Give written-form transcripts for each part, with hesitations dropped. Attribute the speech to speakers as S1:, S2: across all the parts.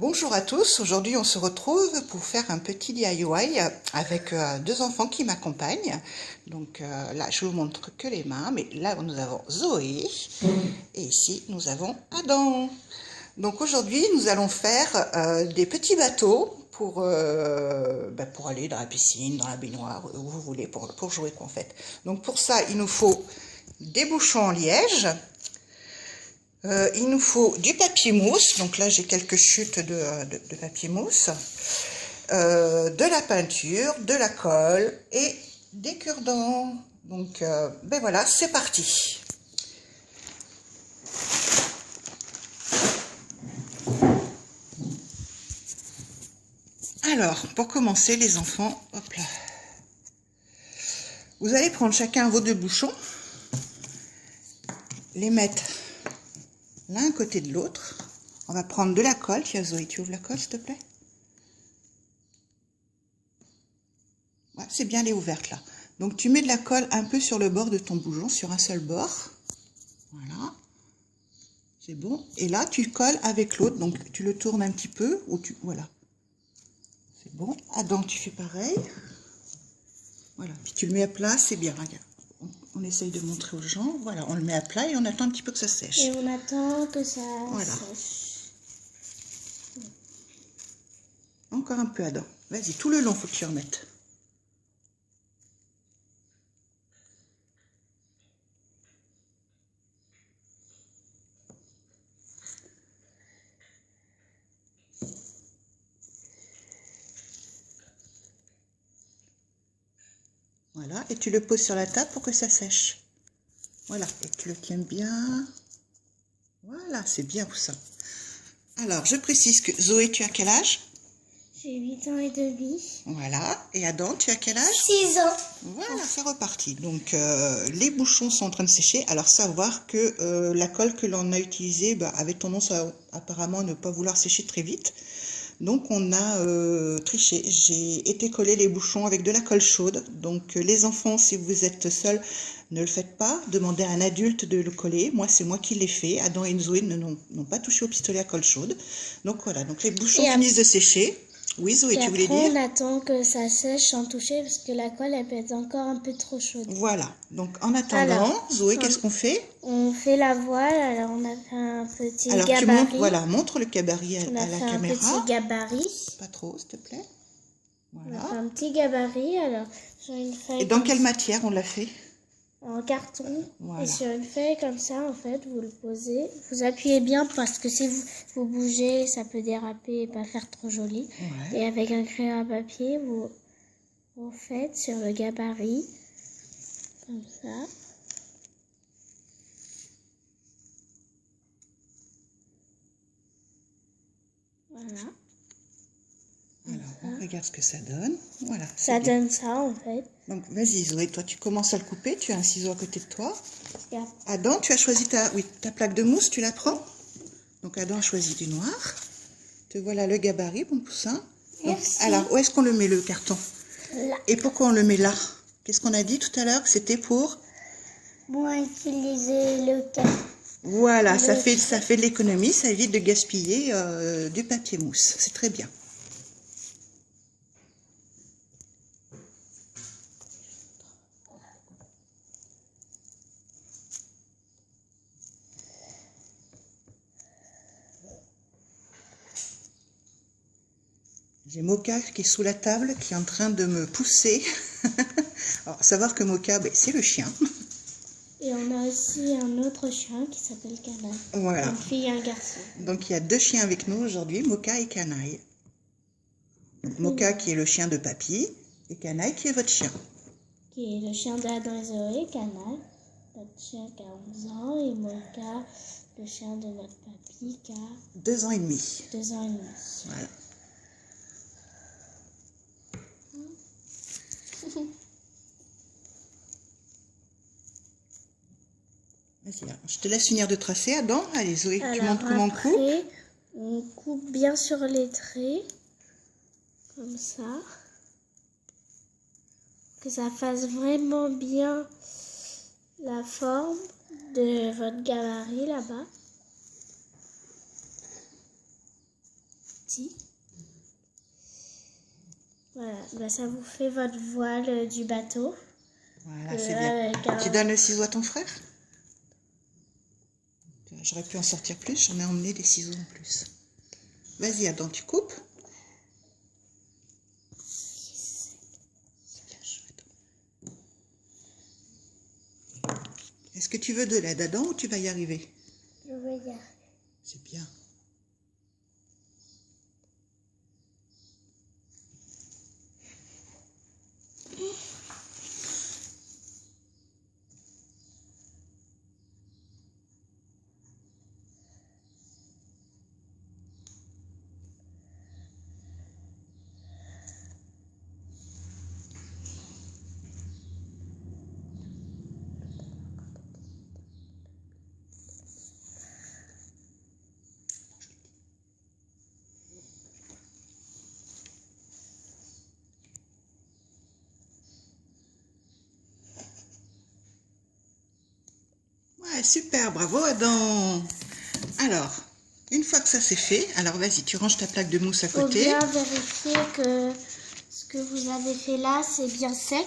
S1: Bonjour à tous, aujourd'hui on se retrouve pour faire un petit DIY avec deux enfants qui m'accompagnent. Donc là je vous montre que les mains, mais là nous avons Zoé et ici nous avons Adam. Donc aujourd'hui nous allons faire des petits bateaux pour aller dans la piscine, dans la baignoire, où vous voulez, pour jouer en fait. Donc pour ça il nous faut des bouchons en liège. Il nous faut du papier mousse, donc là j'ai quelques chutes de papier mousse, de la peinture, de la colle et des cure-dents. Donc ben voilà, c'est parti. Alors, pour commencer les enfants, hop là. Vous allez prendre chacun vos deux bouchons, les mettre l'un à côté de l'autre. On va prendre de la colle. Tiens Zoé, tu ouvres la colle s'il te plaît. Ouais, c'est bien, elle est ouverte là. Donc tu mets de la colle un peu sur le bord de ton bouchon, sur un seul bord. Voilà. C'est bon. Et là, tu colles avec l'autre. Donc tu le tournes un petit peu. Voilà. C'est bon. Adam, tu fais pareil. Voilà. Puis tu le mets à plat, c'est bien. Regarde. On essaye de montrer aux gens. Voilà, on le met à plat et on attend un petit peu que ça sèche.
S2: Et on attend que ça
S1: sèche. Encore un peu, Adam. Vas-y, tout le long, faut que tu remettes. Voilà, et tu le poses sur la table pour que ça sèche. Voilà, et tu le tiens bien. Voilà, c'est bien pour ça. Alors, je précise que Zoé, tu as quel âge?
S2: J'ai 8 ans et demi.
S1: Voilà, et Adam, tu as quel âge?
S2: 6 ans.
S1: Voilà, c'est reparti. Donc, les bouchons sont en train de sécher. Alors, savoir que la colle que l'on a utilisée avait tendance à apparemment ne pas vouloir sécher très vite. Donc on a triché, j'ai été coller les bouchons avec de la colle chaude. Donc les enfants, si vous êtes seuls, ne le faites pas, demandez à un adulte de le coller. Moi, c'est moi qui l'ai fait. Adam et Zoé n'ont pas touché au pistolet à colle chaude. Donc voilà, donc les bouchons finissent de sécher. Oui Zoé, tu voulais dire?
S2: On attend que ça sèche sans toucher parce que la colle elle peut être encore un peu trop chaude.
S1: Voilà, donc en attendant, Zoé, qu'est-ce qu'on fait?
S2: On fait la voile, alors on a fait un petit gabarit.
S1: Alors tu montres, voilà, montre le gabarit à la caméra.
S2: On a fait un petit gabarit.
S1: Pas trop, s'il te plaît.
S2: Voilà. On a fait un petit gabarit, alors sur une feuille.
S1: Et dans quelle matière on l'a fait?
S2: En carton. Voilà. Et sur une feuille comme ça, en fait, vous le posez. Vous appuyez bien parce que si vous bougez, ça peut déraper et pas faire trop joli. Ouais. Et avec un crayon à papier, vous faites sur le gabarit. Comme ça. Voilà.
S1: Alors, on regarde ce que ça donne. Voilà.
S2: Ça donne ça, en fait.
S1: Donc, vas-y, Zoé, toi, tu commences à le couper. Tu as un ciseau à côté de toi.
S2: Yeah.
S1: Adam, tu as choisi ta plaque de mousse. Tu la prends. Donc, Adam a choisi du noir. Te voilà le gabarit, mon poussin.
S2: Merci.
S1: Donc, alors, où est-ce qu'on le met, le carton?
S2: Là.
S1: Et pourquoi on le met là? Qu'est-ce qu'on a dit tout à l'heure? Que c'était pour
S2: utiliser le carton.
S1: Voilà, ça fait de l'économie. Ça évite de gaspiller du papier mousse. C'est très bien. J'ai Moka qui est sous la table, qui est en train de me pousser. Alors, savoir que Moka, c'est le chien.
S2: Et on a aussi un autre chien qui s'appelle Canaille.
S1: Voilà.
S2: Une fille et un garçon.
S1: Donc il y a deux chiens avec nous aujourd'hui, Moka et Canaille. Moka qui est le chien de papy et Canaille qui est votre chien.
S2: Qui est le chien d'Adam et Zoé, Canaille, notre chien qui a 11 ans, et Moka, le chien de notre papy qui a
S1: 2 ans et demi.
S2: 2 ans et demi.
S1: Voilà. Vas-y, je te laisse finir de tracer, Adam. Allez, Zoé, tu montres comment on coupe.
S2: On coupe bien sur les traits, comme ça. Que ça fasse vraiment bien la forme de votre gabarit là-bas. petit. Voilà, bah, ça vous fait votre voile du bateau.
S1: Voilà, c'est bien. Tu donnes le ciseau à ton frère? J'aurais pu en sortir plus, j'en ai emmené des ciseaux en plus. Vas-y, Adam, tu coupes. Est-ce que tu veux de l'aide, Adam, ou tu vas y arriver?
S2: Je vais y arriver.
S1: C'est bien. Ouais, super, bravo Adam. Alors, une fois que ça c'est fait, alors vas-y, tu ranges ta plaque de mousse à côté.
S2: Il faut bien vérifier que ce que vous avez fait là, c'est bien sec.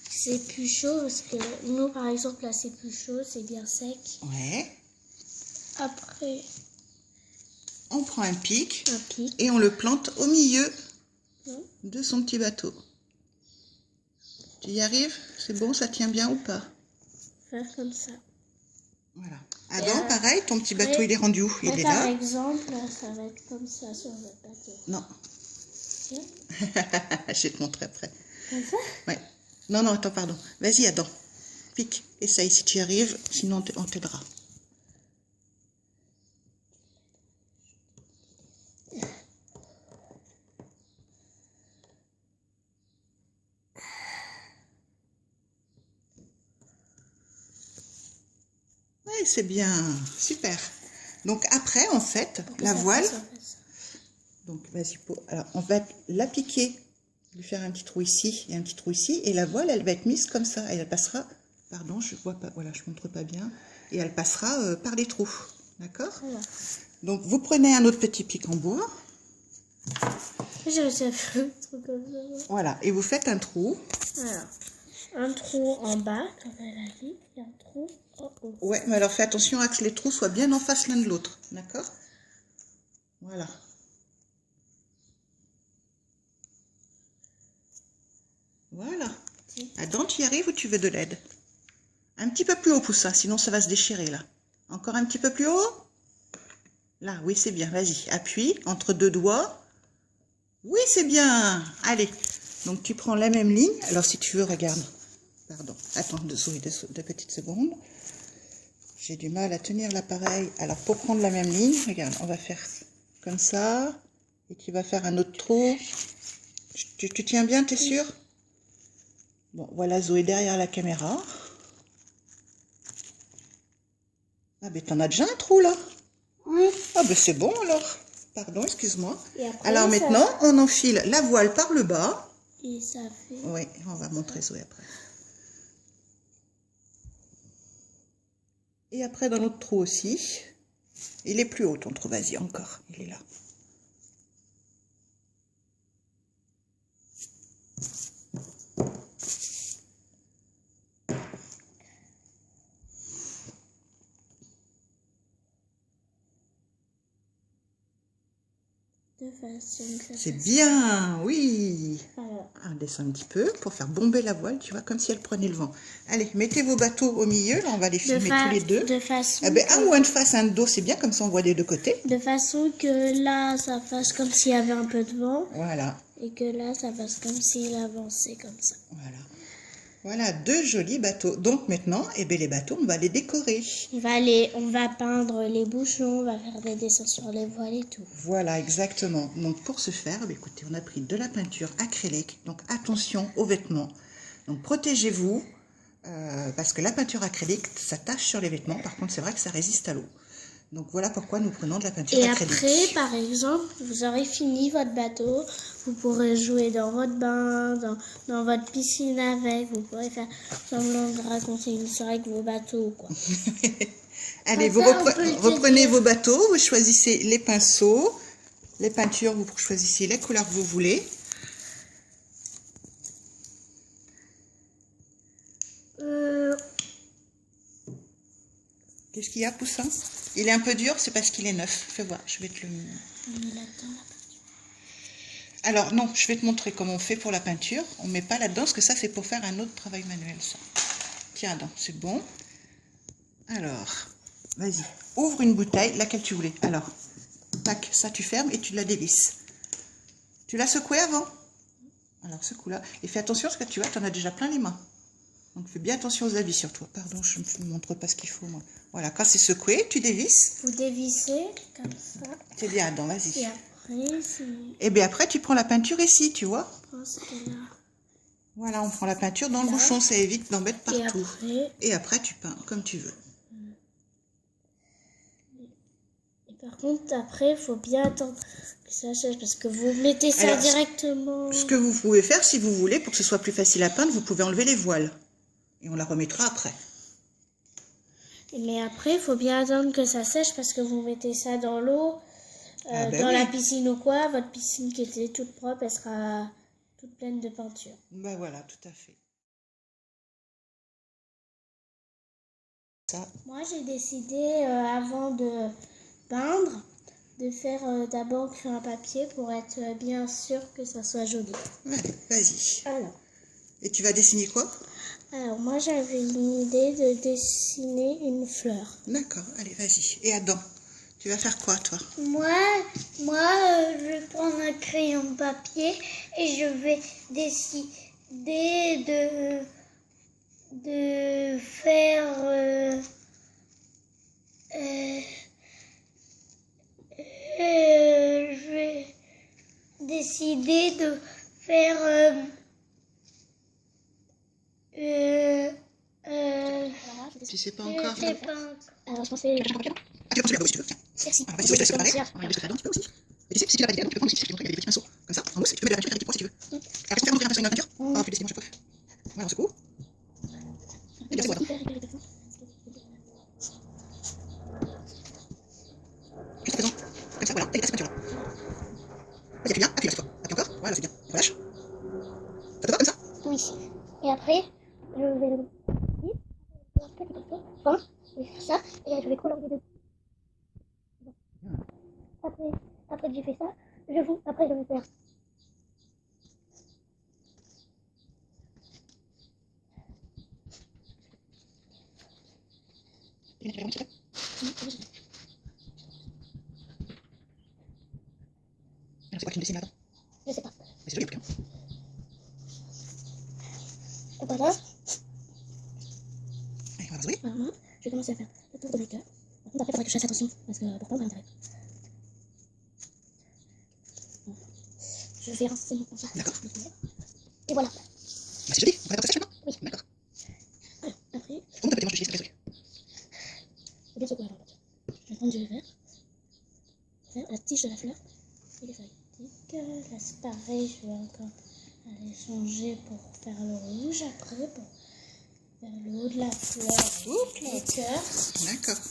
S2: C'est plus chaud, parce que nous, par exemple, là, c'est plus chaud, c'est bien sec.
S1: Ouais.
S2: Après,
S1: on prend un pic,
S2: pic
S1: et on le plante au milieu de son petit bateau. Tu y arrives? C'est bon, ça tient bien ou pas?
S2: Faire comme ça.
S1: Voilà. Adam, pareil, ton petit bateau, il est rendu où? Il est là.
S2: Par exemple, ça va être comme ça sur votre bateau.
S1: Non.
S2: Tiens.
S1: Je vais te montrer après.
S2: Comme ça?
S1: Ouais. Non, non, attends, pardon. Vas-y, Adam. Pique. Essaye si tu y arrives, sinon on t'aidera. Ouais, c'est bien. Super. Donc après, en fait, la voile... Donc, vas-y, alors on va la piquer, lui faire un petit trou ici et un petit trou ici, et la voile, elle va être mise comme ça, et elle passera, pardon, je vois pas, voilà, je montre pas bien, et elle passera par les trous, d'accord? Voilà. Donc, vous prenez un autre petit pic en bois.
S2: J'ai réussi à faire un truc comme ça.
S1: Voilà, et vous faites un trou.
S2: Voilà, un trou en bas, comme elle a dit, et un trou en haut.
S1: Ouais, mais alors fais attention à que les trous soient bien en face l'un de l'autre, d'accord? Voilà. Voilà. Adam, tu y arrives ou tu veux de l'aide? Un petit peu plus haut, Poussin, sinon ça va se déchirer là. Encore un petit peu plus haut? Là, oui, c'est bien. Vas-y, appuie entre deux doigts. Oui, c'est bien. Allez. Donc, tu prends la même ligne. Alors, si tu veux, regarde. Pardon. Attends deux petites secondes. J'ai du mal à tenir l'appareil. Alors, pour prendre la même ligne, regarde, on va faire comme ça. Et tu vas faire un autre trou. Tu tiens bien, t'es sûr? Bon, voilà Zoé derrière la caméra. Ah, ben t'en as déjà un trou, là?
S2: Oui.
S1: Ah, ben c'est bon, alors. Pardon, excuse-moi. Alors maintenant, on enfile la voile par le bas.
S2: Et ça fait...
S1: Oui, on va montrer Zoé après. Et après, dans l'autre trou aussi. Il est plus haut, ton trou. Vas-y, encore. Il est là. C'est bien, oui. On descend un petit peu pour faire bomber la voile, tu vois, comme si elle prenait le vent. Allez, mettez vos bateaux au milieu, là on va les filmer tous les deux.
S2: De façon
S1: un ou un de face, un de dos, c'est bien, comme ça on voit des deux côtés.
S2: De façon que là, ça fasse comme s'il y avait un peu de vent.
S1: Voilà.
S2: Et que là, ça fasse comme s'il avançait comme ça.
S1: Voilà. Voilà, deux jolis bateaux. Donc maintenant, eh bien, les bateaux, on va les décorer.
S2: On va peindre les bouchons, on va faire des dessins sur les voiles et tout.
S1: Voilà, exactement. Donc pour ce faire, écoutez, on a pris de la peinture acrylique. Donc attention aux vêtements. Donc protégez-vous, parce que la peinture acrylique, ça tache sur les vêtements. Par contre, c'est vrai que ça résiste à l'eau. Donc voilà pourquoi nous prenons de la peinture acrylique.
S2: Et après, par exemple, vous aurez fini votre bateau, vous pourrez jouer dans votre bain, dans votre piscine avec, vous pourrez faire semblant de raconter une soirée avec vos bateaux, quoi.
S1: Allez, vous reprenez vos bateaux, vous choisissez les pinceaux, Les peintures, vous choisissez les couleurs que vous voulez. Qu'est-ce qu'il y a, Poussin? Il est un peu dur, c'est parce qu'il est neuf. Fais voir, je vais te le... Alors non, je vais te montrer comment on fait pour la peinture. On ne met pas là-dedans, parce que ça c'est pour faire un autre travail manuel, ça. Tiens, non, c'est bon. Alors, vas-y, ouvre une bouteille, laquelle tu voulais. Alors, tac, ça tu fermes et tu la dévisses. Tu l'as secoué avant? Alors secoue-la. Et fais attention parce que tu vois, tu en as déjà plein les mains. Donc fais bien attention aux habits sur toi. Pardon, je ne me montre pas ce qu'il faut moi. Voilà, quand c'est secoué, tu dévisses.
S2: Vous dévissez comme ça.
S1: C'est bien, dedans, vas-y.
S2: Et après,
S1: et bien après, tu prends la peinture ici, tu vois.
S2: Là.
S1: Voilà, on prend la peinture dans le bouchon, ça évite d'en mettre partout.
S2: Et
S1: après, tu peins comme tu veux.
S2: Et par contre, après, il faut bien attendre que ça sèche parce que vous mettez ça directement.
S1: Ce que vous pouvez faire, si vous voulez, pour que ce soit plus facile à peindre, vous pouvez enlever les voiles. Et on la remettra après.
S2: Mais après, il faut bien attendre que ça sèche parce que vous mettez ça dans l'eau, dans la piscine ou quoi. Votre piscine qui était toute propre, elle sera toute pleine de peinture.
S1: Ben voilà, tout à fait. Ça.
S2: Moi, j'ai décidé, avant de peindre, de faire d'abord sur un papier pour être bien sûr que ça soit joli.
S1: Ouais, vas-y.
S2: Alors.
S1: Et tu vas dessiner quoi?
S2: Alors, moi, j'avais une idée de dessiner une fleur.
S1: D'accord, allez, vas-y. Et Adam, tu vas faire quoi, toi?
S2: Moi, je vais prendre un crayon papier et je vais décider de faire... je vais décider de faire...
S1: tu sais pas encore?
S2: Je sais pas. Alors, je pensais...
S1: Ah, tu vas prendre celui-là, oui, si tu veux. Tiens.
S2: Merci.
S1: Alors, vas-y, je te laisse préparer. On va illustrer Adam, tu peux aussi. Et tu sais, si tu l'as pas dit, Adam, tu peux prendre aussi, je vais te montrer, il y a des petits pinceaux. Comme ça, en mousse, et tu peux mettre de la peinture avec des petits points si tu veux. Après, tu peux faire montrer un pinceau et une peinture. Oh, plus laissez-moi, je peux. Voilà, on secoue. Et bien, c'est bon, Adam. Juste à présent. Comme ça, voilà. Et il y a cette peinture-là. Vas-y, appuie bien, appuie là, cette fois. Appuie encore. Voilà, c'est bien. Relâche. Ça te va comme ça?
S2: Oui. Et après, je vais le... Bon, je vais faire ça et je vais colorier dedans. Après que j'ai fait ça, après je vais faire.
S1: C'est quoi que tu me dessines là-dedans?
S2: Je sais pas.
S1: Mais c'est joli, en tout cas.
S2: Et voilà.
S1: Allez, on va jouer.
S2: Voilà. Je vais commencer à faire le tour de mes cœurs. Par contre, après, il faudrait que je fasse attention parce que pour prendre un intérêt. Je vais rincer mon ça.
S1: D'accord.
S2: Et voilà.
S1: Bah, c'est joli. On va attendre que ça sèche maintenant?
S2: Oui.
S1: D'accord.
S2: Après,
S1: Comment t'as tes manches de s'il te plaît?
S2: faut bien secouer avant. Je vais prendre du verre. Faire la tige de la fleur. Et les feuilles. Là, c'est pareil. Je vais encore aller changer pour faire le rouge. Après, pour faire le haut de la fleur. Les cœurs.
S1: D'accord.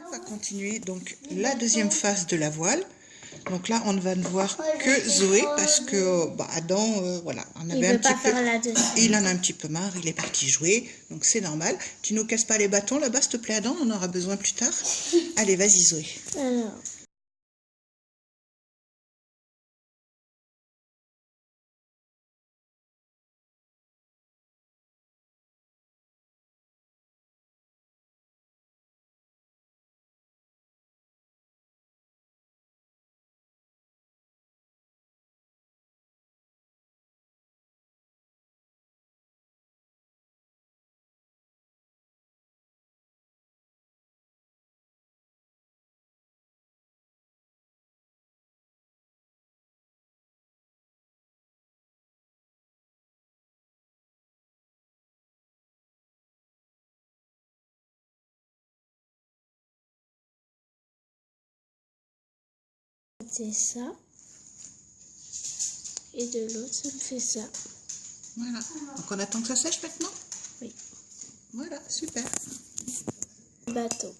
S1: On va continuer donc la deuxième phase de la voile. Donc là, on ne va ne voir que Zoé parce que bah, Adam, voilà, on avait un petit peu. Il en a un petit peu marre, il est parti jouer, donc c'est normal. Tu nous casses pas les bâtons là-bas, s'il te plaît, Adam, on en aura besoin plus tard. Allez, vas-y, Zoé.
S2: Alors. côté ça. Et de l'autre, ça me fait ça.
S1: Voilà. Donc on attend que ça sèche maintenant?
S2: Oui.
S1: Voilà, super.
S2: Bateau.